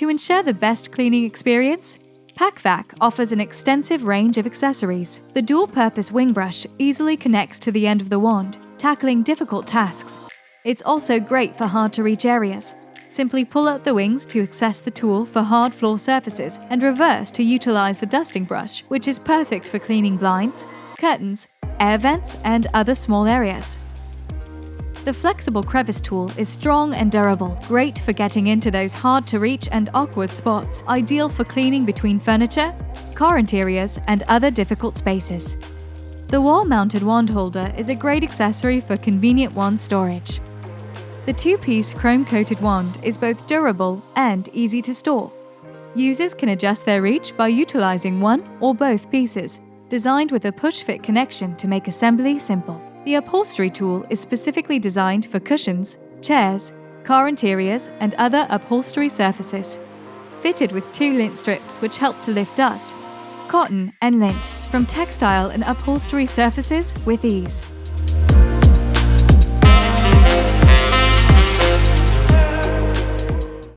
To ensure the best cleaning experience, Pacvac offers an extensive range of accessories. The dual-purpose wing brush easily connects to the end of the wand, tackling difficult tasks. It's also great for hard-to-reach areas. Simply pull out the wings to access the tool for hard floor surfaces and reverse to utilize the dusting brush, which is perfect for cleaning blinds, curtains, air vents, and other small areas. The flexible crevice tool is strong and durable, great for getting into those hard-to-reach and awkward spots, ideal for cleaning between furniture, car interiors, and other difficult spaces. The wall-mounted wand holder is a great accessory for convenient wand storage. The two-piece chrome-coated wand is both durable and easy to store. Users can adjust their reach by utilizing one or both pieces, designed with a push-fit connection to make assembly simple. The Upholstery Tool is specifically designed for cushions, chairs, car interiors, and other upholstery surfaces. Fitted with 2 lint strips which help to lift dust, cotton, and lint from textile and upholstery surfaces with ease.